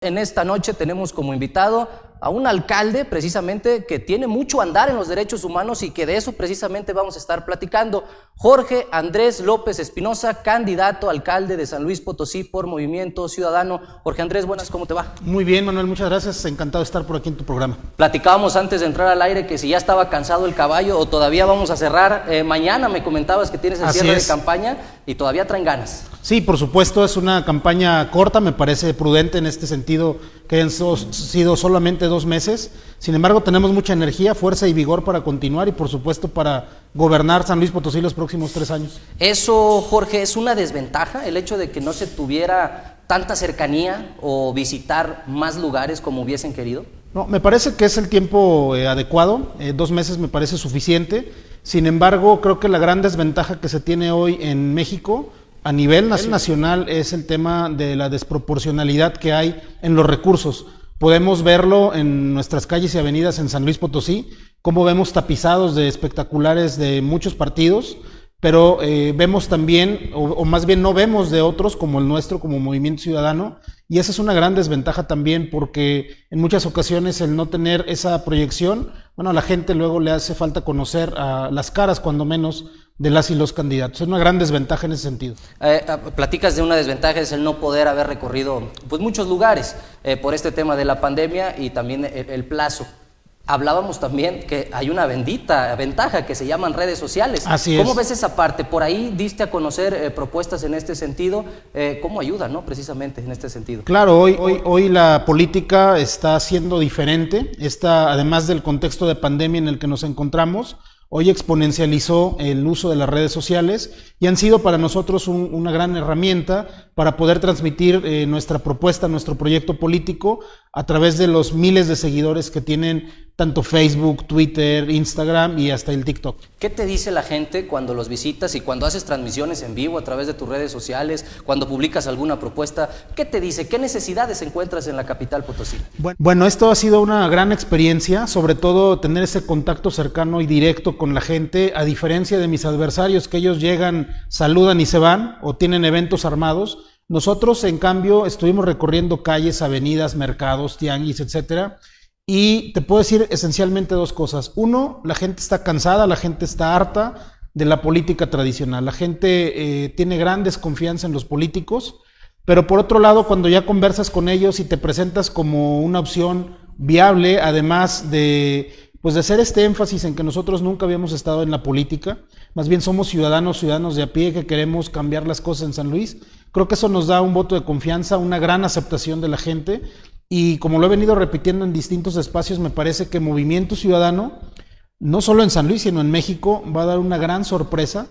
En esta noche tenemos como invitado a un alcalde precisamente que tiene mucho andar en los derechos humanos y que de eso precisamente vamos a estar platicando. Jorge Andrés López Espinosa, candidato a alcalde de San Luis Potosí por Movimiento Ciudadano. Jorge Andrés, buenas, ¿cómo te va? Muy bien, Manuel, muchas gracias, encantado de estar por aquí en tu programa. Platicábamos antes de entrar al aire que si ya estaba cansado el caballo o todavía vamos a cerrar. Mañana me comentabas que tienes el cierre de campaña y todavía traen ganas. Sí, por supuesto, es una campaña corta, me parece prudente en este sentido que hayan sido solamente 2 meses. Sin embargo, tenemos mucha energía, fuerza y vigor para continuar y por supuesto para gobernar San Luis Potosí los próximos 3 años. Eso, Jorge, ¿es una desventaja el hecho de que no se tuviera tanta cercanía o visitar más lugares como hubiesen querido? No, me parece que es el tiempo adecuado, 2 meses me parece suficiente. Sin embargo, creo que la gran desventaja que se tiene hoy en México a nivel nacional es el tema de la desproporcionalidad que hay en los recursos. Podemos verlo en nuestras calles y avenidas en San Luis Potosí, cómo vemos tapizados de espectaculares de muchos partidos, pero vemos también, o más bien no vemos de otros como el nuestro, como Movimiento Ciudadano, y esa es una gran desventaja también porque en muchas ocasiones el no tener esa proyección, bueno, a la gente luego le hace falta conocer a las caras, cuando menos, de las y los candidatos. Es una gran desventaja en ese sentido. Platicas de una desventaja, es el no poder haber recorrido pues muchos lugares por este tema de la pandemia y también el plazo. Hablábamos también que hay una bendita ventaja que se llaman redes sociales. Así es. ¿Cómo ves esa parte? Por ahí diste a conocer propuestas en este sentido. ¿Cómo ayuda, no? Precisamente en este sentido. Claro, hoy la política está siendo diferente. Además del contexto de pandemia en el que nos encontramos, hoy exponencializó el uso de las redes sociales y han sido para nosotros una gran herramienta para poder transmitir nuestra propuesta, nuestro proyecto político a través de los miles de seguidores que tienen tanto Facebook, Twitter, Instagram y hasta el TikTok. ¿Qué te dice la gente cuando los visitas y cuando haces transmisiones en vivo a través de tus redes sociales, cuando publicas alguna propuesta? ¿Qué te dice? ¿Qué necesidades encuentras en la capital potosina? Bueno, esto ha sido una gran experiencia, sobre todo tener ese contacto cercano y directo con la gente, a diferencia de mis adversarios que ellos llegan, saludan y se van o tienen eventos armados. Nosotros, en cambio, estuvimos recorriendo calles, avenidas, mercados, tianguis, etcétera, y te puedo decir esencialmente 2 cosas. Uno, la gente está cansada, la gente está harta de la política tradicional. La gente tiene gran desconfianza en los políticos, pero por otro lado, cuando ya conversas con ellos y te presentas como una opción viable, además de hacer este énfasis en que nosotros nunca habíamos estado en la política, más bien somos ciudadanos de a pie que queremos cambiar las cosas en San Luis. Creo que eso nos da un voto de confianza, una gran aceptación de la gente y como lo he venido repitiendo en distintos espacios, me parece que Movimiento Ciudadano, no solo en San Luis, sino en México, va a dar una gran sorpresa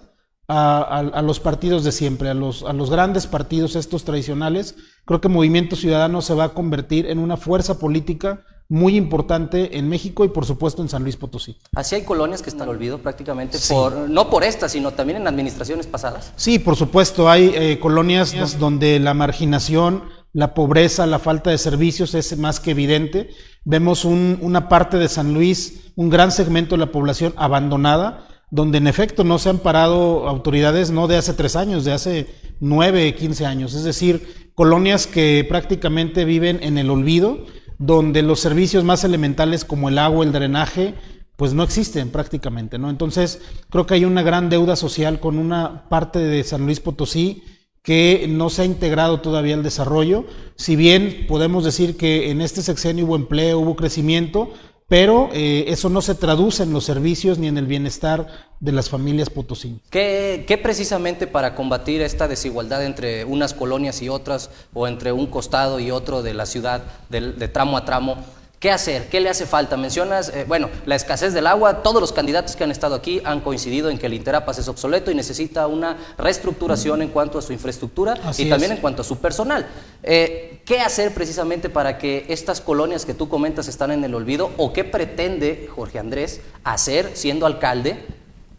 a los partidos de siempre, a los grandes partidos estos tradicionales. Creo que Movimiento Ciudadano se va a convertir en una fuerza política muy importante en México y por supuesto en San Luis Potosí. ¿Así hay colonias que están en olvido prácticamente? Sí. No por esta, sino también en administraciones pasadas. Sí, por supuesto, hay colonias donde la marginación, la pobreza, la falta de servicios es más que evidente. Vemos una parte de San Luis, un gran segmento de la población abandonada, donde en efecto no se han parado autoridades no de hace 3 años, de hace 9, 15 años. Es decir, colonias que prácticamente viven en el olvido, donde los servicios más elementales como el agua, el drenaje, pues no existen prácticamente, ¿no? Entonces, creo que hay una gran deuda social con una parte de San Luis Potosí que no se ha integrado todavía al desarrollo. Si bien podemos decir que en este sexenio hubo empleo, hubo crecimiento, pero eso no se traduce en los servicios ni en el bienestar de las familias potosinas. ¿Qué precisamente para combatir esta desigualdad entre unas colonias y otras, o entre un costado y otro de la ciudad, de tramo a tramo? ¿Qué hacer? ¿Qué le hace falta? Mencionas, la escasez del agua. Todos los candidatos que han estado aquí han coincidido en que el Interapas es obsoleto y necesita una reestructuración en cuanto a su infraestructura y también en cuanto a su personal. ¿Qué hacer precisamente para que estas colonias que tú comentas están en el olvido, o qué pretende Jorge Andrés hacer siendo alcalde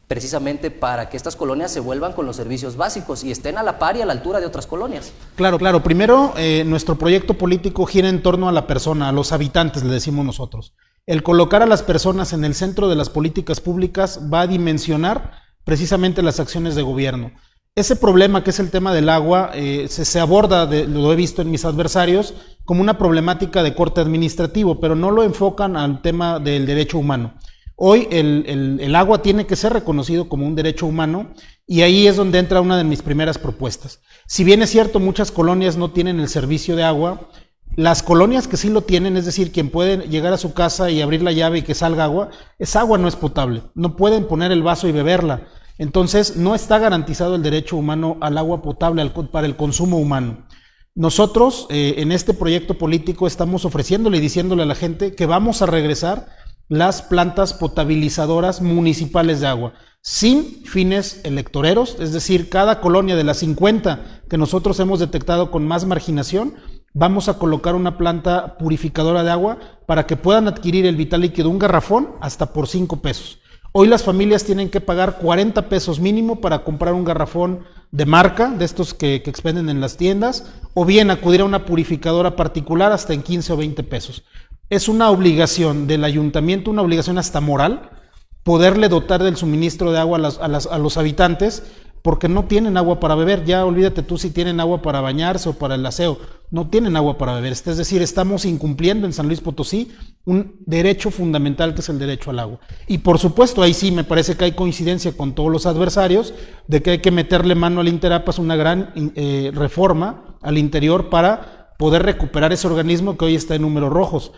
precisamente para que estas colonias se vuelvan con los servicios básicos y estén a la par y a la altura de otras colonias? Claro. Primero, nuestro proyecto político gira en torno a la persona, a los habitantes, le decimos nosotros. El colocar a las personas en el centro de las políticas públicas va a dimensionar precisamente las acciones de gobierno. Ese problema que es el tema del agua se aborda, lo he visto en mis adversarios, como una problemática de corte administrativo, pero no lo enfocan al tema del derecho humano. Hoy el agua tiene que ser reconocido como un derecho humano y ahí es donde entra una de mis primeras propuestas. Si bien es cierto, muchas colonias no tienen el servicio de agua, las colonias que sí lo tienen, es decir, quien puede llegar a su casa y abrir la llave y que salga agua, esa agua no es potable, no pueden poner el vaso y beberla. Entonces, no está garantizado el derecho humano al agua potable para el consumo humano. Nosotros, en este proyecto político, estamos ofreciéndole y diciéndole a la gente que vamos a regresar las plantas potabilizadoras municipales de agua, sin fines electoreros, es decir, cada colonia de las 50 que nosotros hemos detectado con más marginación, vamos a colocar una planta purificadora de agua para que puedan adquirir el vital líquido, un garrafón, hasta por 5 pesos. Hoy las familias tienen que pagar 40 pesos mínimo para comprar un garrafón de marca, de estos que expenden en las tiendas, o bien acudir a una purificadora particular hasta en 15 o 20 pesos. Es una obligación del ayuntamiento, una obligación hasta moral, poderle dotar del suministro de agua a los habitantes, porque no tienen agua para beber. Ya olvídate tú si tienen agua para bañarse o para el aseo, no tienen agua para beber. Es decir, estamos incumpliendo en San Luis Potosí un derecho fundamental que es el derecho al agua. Y por supuesto, ahí sí me parece que hay coincidencia con todos los adversarios de que hay que meterle mano al Interapas, una gran reforma al interior para poder recuperar ese organismo que hoy está en números rojos.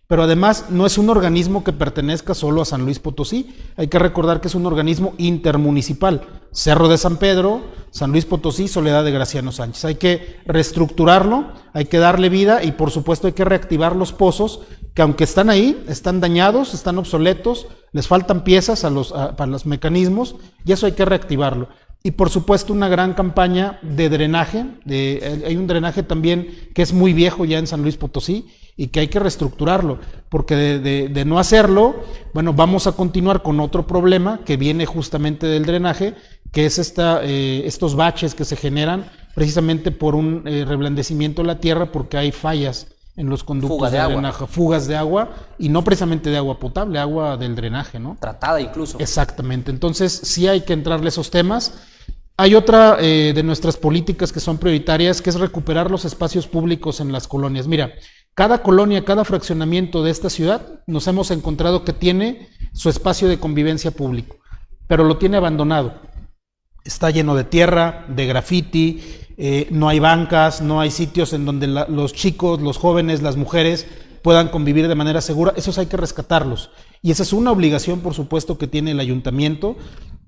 Pero además no es un organismo que pertenezca solo a San Luis Potosí, hay que recordar que es un organismo intermunicipal, Cerro de San Pedro, San Luis Potosí, Soledad de Graciano Sánchez. Hay que reestructurarlo, hay que darle vida y por supuesto hay que reactivar los pozos que aunque están ahí, están dañados, están obsoletos, les faltan piezas para los mecanismos y eso hay que reactivarlo. Y por supuesto una gran campaña de drenaje, hay un drenaje también que es muy viejo ya en San Luis Potosí y que hay que reestructurarlo, porque de no hacerlo, bueno, vamos a continuar con otro problema que viene justamente del drenaje, que es estos baches que se generan precisamente por un reblandecimiento de la tierra porque hay fallas en los conductos de drenaje, fugas de agua y no precisamente de agua potable, agua del drenaje, ¿no? Tratada incluso. Exactamente, entonces sí hay que entrarle a esos temas. Hay otra de nuestras políticas que son prioritarias, que es recuperar los espacios públicos en las colonias. Mira, cada colonia, cada fraccionamiento de esta ciudad nos hemos encontrado que tiene su espacio de convivencia público, pero lo tiene abandonado. Está lleno de tierra, de grafiti, no hay bancas, no hay sitios en donde los chicos, los jóvenes, las mujeres puedan convivir de manera segura. Esos hay que rescatarlos. Y esa es una obligación, por supuesto, que tiene el ayuntamiento,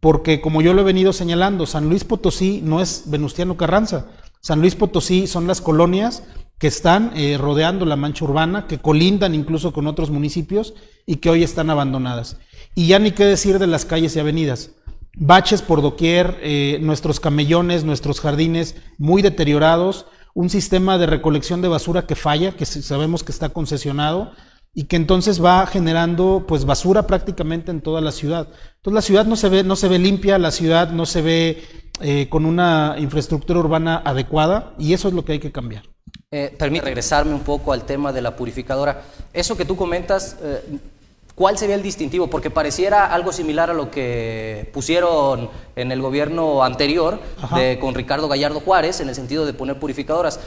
porque como yo lo he venido señalando, San Luis Potosí no es Venustiano Carranza. San Luis Potosí son las colonias que están rodeando la mancha urbana, que colindan incluso con otros municipios y que hoy están abandonadas. Y ya ni qué decir de las calles y avenidas. Baches por doquier, nuestros camellones, nuestros jardines muy deteriorados, un sistema de recolección de basura que falla, que sabemos que está concesionado y que entonces va generando pues basura prácticamente en toda la ciudad. Entonces la ciudad no se ve limpia, la ciudad no se ve con una infraestructura urbana adecuada y eso es lo que hay que cambiar. Permítame regresarme un poco al tema de la purificadora. Eso que tú comentas, ¿cuál sería el distintivo? Porque pareciera algo similar a lo que pusieron en el gobierno anterior con Ricardo Gallardo Juárez, en el sentido de poner purificadoras.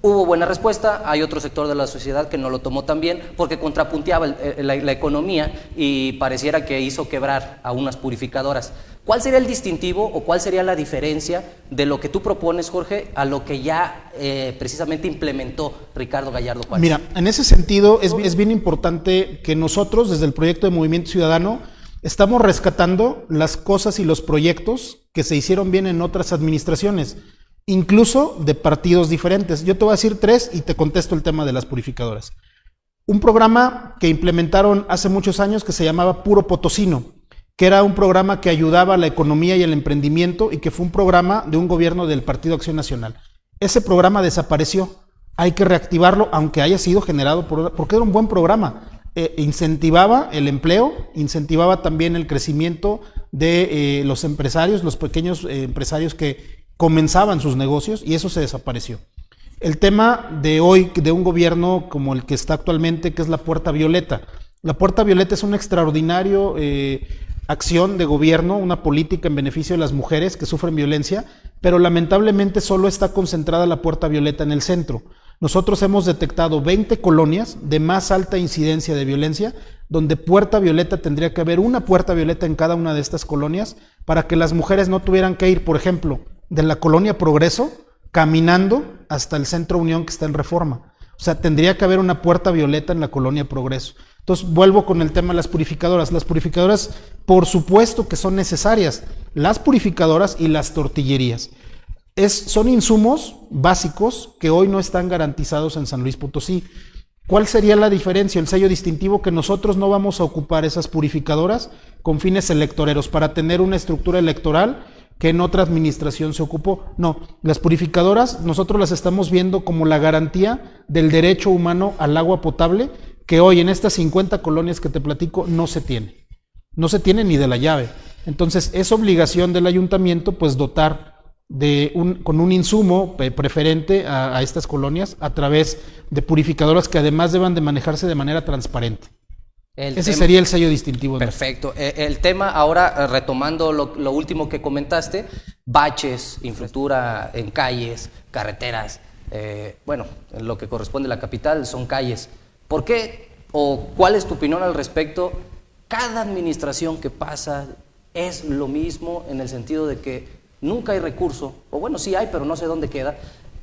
Hubo buena respuesta, hay otro sector de la sociedad que no lo tomó tan bien porque contrapunteaba la economía y pareciera que hizo quebrar a unas purificadoras. ¿Cuál sería el distintivo o cuál sería la diferencia de lo que tú propones, Jorge, a lo que ya precisamente implementó Ricardo Gallardo Juárez? Mira, en ese sentido es bien importante que nosotros desde el proyecto de Movimiento Ciudadano estamos rescatando las cosas y los proyectos que se hicieron bien en otras administraciones, incluso de partidos diferentes. Yo te voy a decir 3 y te contesto el tema de las purificadoras. Un programa que implementaron hace muchos años que se llamaba Puro Potosino, que era un programa que ayudaba a la economía y el emprendimiento y que fue un programa de un gobierno del Partido Acción Nacional. Ese programa desapareció, hay que reactivarlo, aunque haya sido generado porque era un buen programa. Incentivaba el empleo, incentivaba también el crecimiento de los empresarios, los pequeños empresarios que comenzaban sus negocios y eso se desapareció. El tema de hoy, de un gobierno como el que está actualmente, que es la Puerta Violeta. La Puerta Violeta es un extraordinario acción de gobierno, una política en beneficio de las mujeres que sufren violencia, pero lamentablemente solo está concentrada la puerta violeta en el centro. Nosotros hemos detectado 20 colonias de más alta incidencia de violencia, donde puerta violeta tendría que haber una puerta violeta en cada una de estas colonias para que las mujeres no tuvieran que ir, por ejemplo, de la colonia Progreso, caminando hasta el Centro Unión que está en Reforma. O sea, tendría que haber una puerta violeta en la colonia Progreso. Entonces, vuelvo con el tema de las purificadoras. Las purificadoras, por supuesto que son necesarias, las purificadoras y las tortillerías. Son insumos básicos que hoy no están garantizados en San Luis Potosí. ¿Cuál sería la diferencia, el sello distintivo? Que nosotros no vamos a ocupar esas purificadoras con fines electoreros para tener una estructura electoral que en otra administración se ocupó. No, las purificadoras nosotros las estamos viendo como la garantía del derecho humano al agua potable, que hoy en estas 50 colonias que te platico no se tiene. No se tiene ni de la llave. Entonces es obligación del ayuntamiento pues dotar con un insumo preferente a estas colonias a través de purificadoras que además deban de manejarse de manera transparente. Ese sería el sello distintivo. Perfecto. El tema ahora, retomando lo último que comentaste, baches, infraestructura en calles, carreteras, bueno, en lo que corresponde a la capital son calles. ¿Por qué o cuál es tu opinión al respecto? Cada administración que pasa es lo mismo en el sentido de que nunca hay recurso, o bueno, sí hay, pero no sé dónde queda,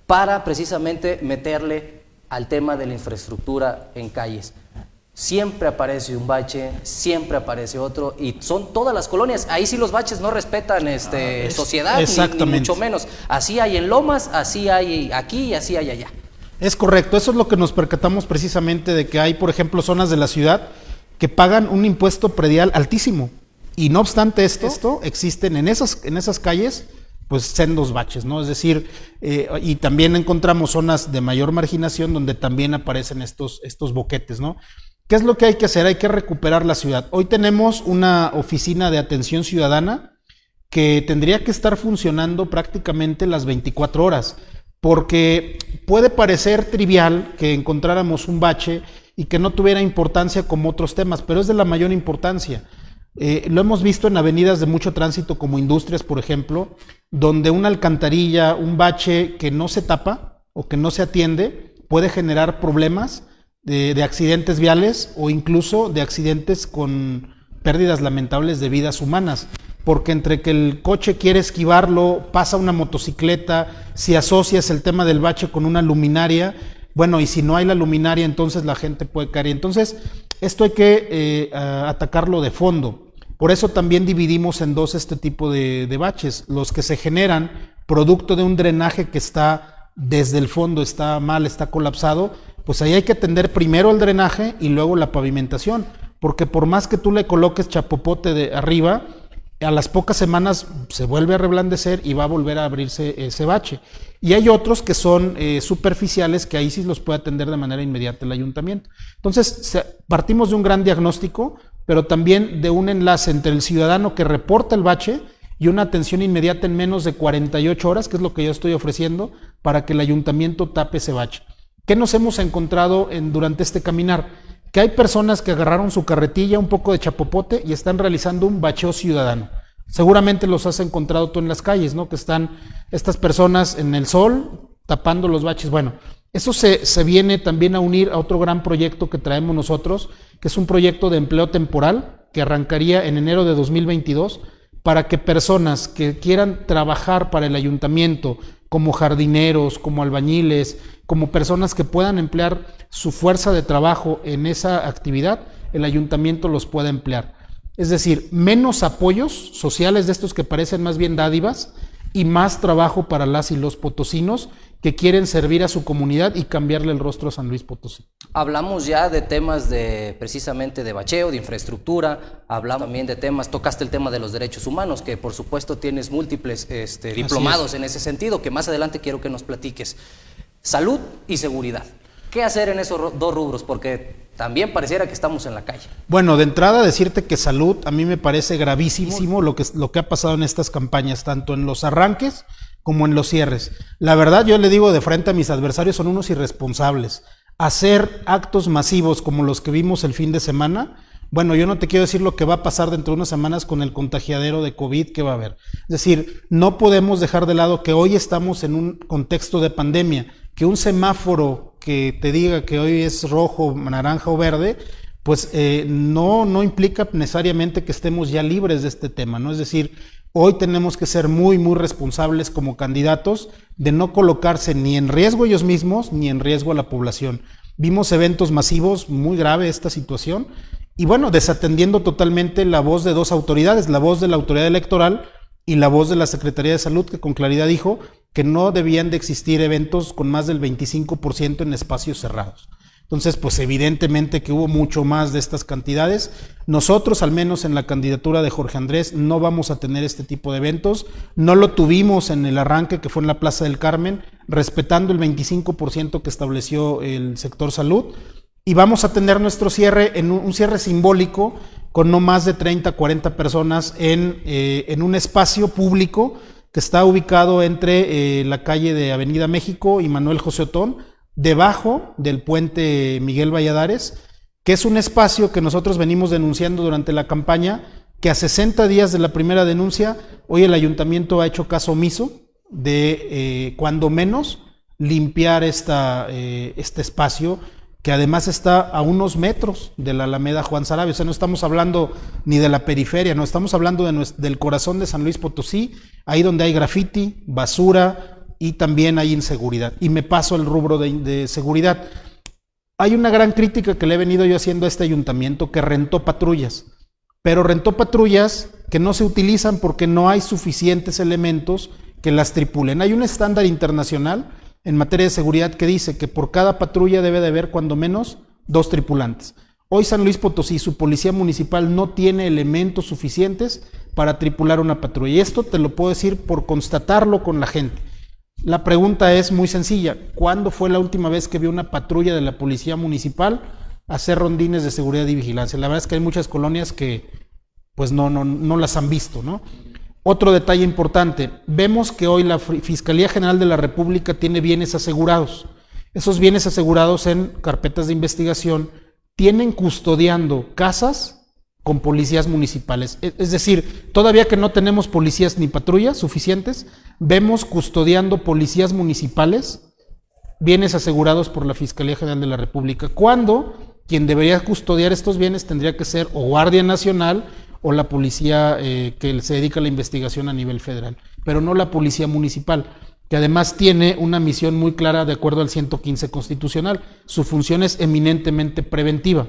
para precisamente meterle al tema de la infraestructura en calles. Siempre aparece un bache, siempre aparece otro, y son todas las colonias. Ahí sí los baches no respetan sociedad, ni mucho menos. Así hay en Lomas, así hay aquí y así hay allá. Es correcto, eso es lo que nos percatamos precisamente de que hay, por ejemplo, zonas de la ciudad que pagan un impuesto predial altísimo. Y no obstante esto existen en esas calles, pues sendos baches, ¿no? Es decir, y también encontramos zonas de mayor marginación donde también aparecen estos boquetes, ¿no? ¿Qué es lo que hay que hacer? Hay que recuperar la ciudad. Hoy tenemos una oficina de atención ciudadana que tendría que estar funcionando prácticamente las 24 horas, porque puede parecer trivial que encontráramos un bache y que no tuviera importancia como otros temas, pero es de la mayor importancia. Lo hemos visto en avenidas de mucho tránsito como Industrias, por ejemplo, donde una alcantarilla, un bache que no se tapa o que no se atiende puede generar problemas de accidentes viales o incluso de accidentes con pérdidas lamentables de vidas humanas, porque entre que el coche quiere esquivarlo, pasa una motocicleta, si asocias el tema del bache con una luminaria, bueno, y si no hay la luminaria, entonces la gente puede caer. Entonces, esto hay que atacarlo de fondo. Por eso también dividimos en dos este tipo de baches, los que se generan producto de un drenaje que está desde el fondo, está mal, está colapsado, pues ahí hay que atender primero el drenaje y luego la pavimentación, porque por más que tú le coloques chapopote de arriba, a las pocas semanas se vuelve a reblandecer y va a volver a abrirse ese bache. Y hay otros que son superficiales, que ahí sí los puede atender de manera inmediata el ayuntamiento. Entonces, partimos de un gran diagnóstico, pero también de un enlace entre el ciudadano que reporta el bache y una atención inmediata en menos de 48 horas, que es lo que yo estoy ofreciendo, para que el ayuntamiento tape ese bache. ¿Qué nos hemos encontrado durante este caminar? Que hay personas que agarraron su carretilla, un poco de chapopote y están realizando un bacheo ciudadano. Seguramente los has encontrado tú en las calles, ¿no? Que están estas personas en el sol tapando los baches. Bueno, eso se viene también a unir a otro gran proyecto que traemos nosotros, que es un proyecto de empleo temporal que arrancaría en enero de 2022 para que personas que quieran trabajar para el ayuntamiento como jardineros, como albañiles, como personas que puedan emplear su fuerza de trabajo en esa actividad, el ayuntamiento los pueda emplear. Es decir, menos apoyos sociales de estos que parecen más bien dádivas y más trabajo para las y los potosinos que quieren servir a su comunidad y cambiarle el rostro a San Luis Potosí. Hablamos ya de temas precisamente de bacheo, de infraestructura, hablamos también de temas, tocaste el tema de los derechos humanos, que por supuesto tienes múltiples diplomados en ese sentido, que más adelante quiero que nos platiques. Salud y seguridad. ¿Qué hacer en esos dos rubros? Porque también pareciera que estamos en la calle. Bueno, de entrada decirte que salud a mí me parece gravísimo lo que ha pasado en estas campañas, tanto en los arranques como en los cierres. La verdad, yo le digo de frente a mis adversarios, son unos irresponsables. Hacer actos masivos como los que vimos el fin de semana Bueno, yo no te quiero decir lo que va a pasar dentro de unas semanas con el contagiadero de COVID que va a haber. Es decir, no podemos dejar de lado que hoy estamos en un contexto de pandemia, que un semáforo que te diga que hoy es rojo, naranja o verde, pues no implica necesariamente que estemos ya libres de este tema, ¿no? Es decir, hoy tenemos que ser muy, muy responsables como candidatos de no colocarse ni en riesgo ellos mismos, ni en riesgo a la población. Vimos eventos masivos, muy grave esta situación, y bueno, desatendiendo totalmente la voz de dos autoridades, la voz de la autoridad electoral y la voz de la Secretaría de Salud, que con claridad dijo que no debían de existir eventos con más del 25% en espacios cerrados. Entonces, pues evidentemente que hubo mucho más de estas cantidades. Nosotros, al menos en la candidatura de Jorge Andrés, no vamos a tener este tipo de eventos. No lo tuvimos en el arranque, que fue en la Plaza del Carmen, respetando el 25% que estableció el sector salud. Y vamos a tener nuestro cierre, en un cierre simbólico, con no más de 30, 40 personas en un espacio público que está ubicado entre la calle de Avenida México y Manuel José Otón, debajo del puente Miguel Valladares, que es un espacio que nosotros venimos denunciando durante la campaña, que a 60 días de la primera denuncia, hoy el ayuntamiento ha hecho caso omiso de, cuando menos, limpiar este espacio, que además está a unos metros de la Alameda Juan Sarabia. O sea, no estamos hablando ni de la periferia, no estamos hablando del corazón de San Luis Potosí, ahí donde hay graffiti, basura, y también hay inseguridad. Y me paso al rubro de seguridad. Hay una gran crítica que le he venido yo haciendo a este ayuntamiento, que rentó patrullas, pero rentó patrullas que no se utilizan porque no hay suficientes elementos que las tripulen. Hay un estándar internacional en materia de seguridad que dice que por cada patrulla debe de haber cuando menos 2 tripulantes. Hoy San Luis Potosí, su policía municipal, no tiene elementos suficientes para tripular una patrulla. Y esto te lo puedo decir por constatarlo con la gente. La pregunta es muy sencilla: ¿cuándo fue la última vez que vio una patrulla de la policía municipal hacer rondines de seguridad y vigilancia? La verdad es que hay muchas colonias que pues no las han visto, ¿no? Otro detalle importante: vemos que hoy la Fiscalía General de la República tiene bienes asegurados. Esos bienes asegurados en carpetas de investigación tienen custodiando casas con policías municipales. Es decir, todavía que no tenemos policías ni patrullas suficientes, vemos custodiando policías municipales bienes asegurados por la Fiscalía General de la República, cuando quien debería custodiar estos bienes tendría que ser o Guardia Nacional o la policía que se dedica a la investigación a nivel federal, pero no la policía municipal, que además tiene una misión muy clara de acuerdo al 115 constitucional. Su función es eminentemente preventiva.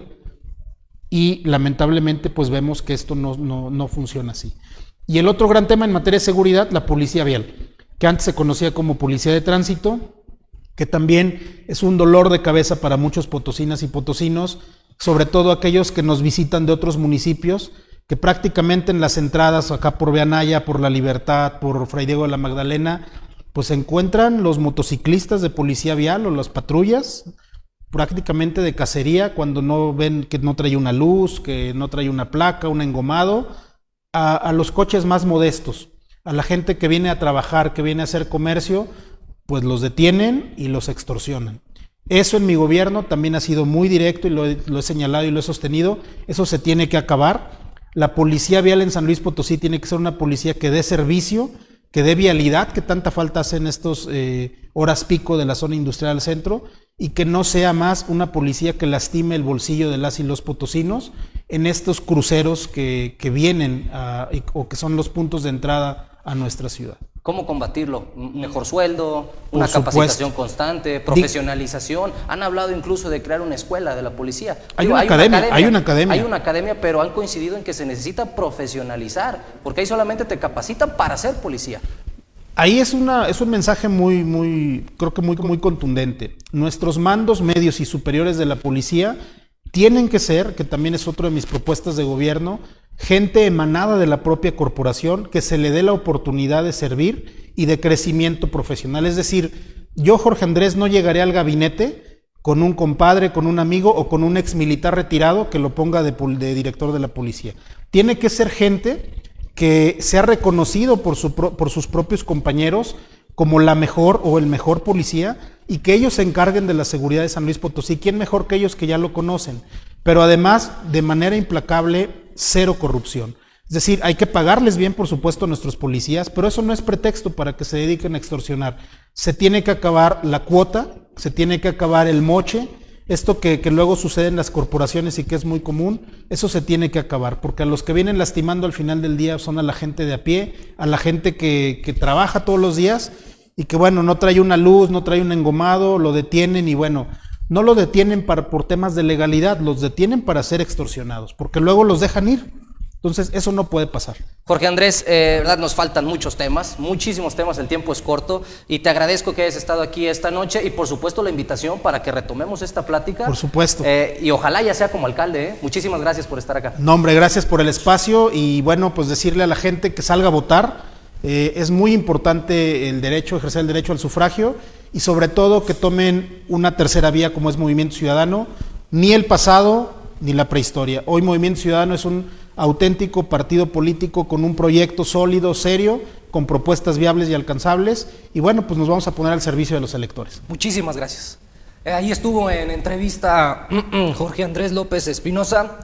Y lamentablemente pues vemos que esto no funciona así. Y el otro gran tema en materia de seguridad, la policía vial, que antes se conocía como policía de tránsito, que también es un dolor de cabeza para muchos potosinas y potosinos, sobre todo aquellos que nos visitan de otros municipios, que prácticamente en las entradas acá por Beanaya, por La Libertad, por Fray Diego de la Magdalena, pues se encuentran los motociclistas de policía vial o las patrullas, prácticamente de cacería, cuando no ven que no trae una luz, que no trae una placa, un engomado, a los coches más modestos, a la gente que viene a trabajar, que viene a hacer comercio, pues los detienen y los extorsionan. Eso en mi gobierno también ha sido muy directo y lo he señalado y lo he sostenido. Eso se tiene que acabar. La policía vial en San Luis Potosí tiene que ser una policía que dé servicio, que dé vialidad, que tanta falta hace en estos horas pico de la zona industrial al centro, y que no sea más una policía que lastime el bolsillo de las y los potosinos en estos cruceros que vienen o que son los puntos de entrada a nuestra ciudad. ¿Cómo combatirlo? ¿Mejor sueldo? ¿Una capacitación constante? ¿Profesionalización? Han hablado incluso de crear una escuela de la policía. Hay una academia, pero han coincidido en que se necesita profesionalizar, porque ahí solamente te capacitan para ser policía. Ahí es un mensaje creo que muy contundente. Nuestros mandos medios y superiores de la policía tienen que ser, que también es otra de mis propuestas de gobierno, gente emanada de la propia corporación, que se le dé la oportunidad de servir y de crecimiento profesional. Es decir, yo, Jorge Andrés, no llegaré al gabinete con un compadre, con un amigo o con un ex militar retirado que lo ponga de director de la policía. Tiene que ser gente que sea reconocido por sus propios compañeros como la mejor o el mejor policía, y que ellos se encarguen de la seguridad de San Luis Potosí. ¿Quién mejor que ellos que ya lo conocen? pero además de manera implacable, cero corrupción. Es decir, hay que pagarles bien, por supuesto, a nuestros policías, pero eso no es pretexto para que se dediquen a extorsionar. Se tiene que acabar la cuota, se tiene que acabar el moche, esto que luego sucede en las corporaciones y que es muy común, eso se tiene que acabar, porque a los que vienen lastimando al final del día son a la gente de a pie, a la gente que trabaja todos los días y que, bueno, no trae una luz, no trae un engomado, lo detienen y, bueno, no lo detienen por temas de legalidad, los detienen para ser extorsionados, porque luego los dejan ir. Entonces, eso no puede pasar. Jorge Andrés, verdad, nos faltan muchos temas, muchísimos temas, el tiempo es corto y te agradezco que hayas estado aquí esta noche y por supuesto la invitación para que retomemos esta plática. Por supuesto. Y ojalá ya sea como alcalde, ¿eh? Muchísimas gracias por estar acá. No, hombre, gracias por el espacio y bueno, pues decirle a la gente que salga a votar. Es muy importante el derecho, ejercer el derecho al sufragio y sobre todo que tomen una tercera vía como es Movimiento Ciudadano, ni el pasado ni la prehistoria. Hoy Movimiento Ciudadano es un auténtico partido político con un proyecto sólido, serio, con propuestas viables y alcanzables y bueno, pues nos vamos a poner al servicio de los electores. Muchísimas gracias. Ahí estuvo en entrevista Jorge Andrés López Espinosa,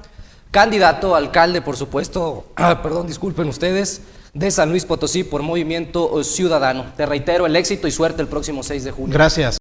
candidato a alcalde, por supuesto, perdón, disculpen ustedes, de San Luis Potosí por Movimiento Ciudadano. Te reitero el éxito y suerte el próximo 6 de junio. Gracias.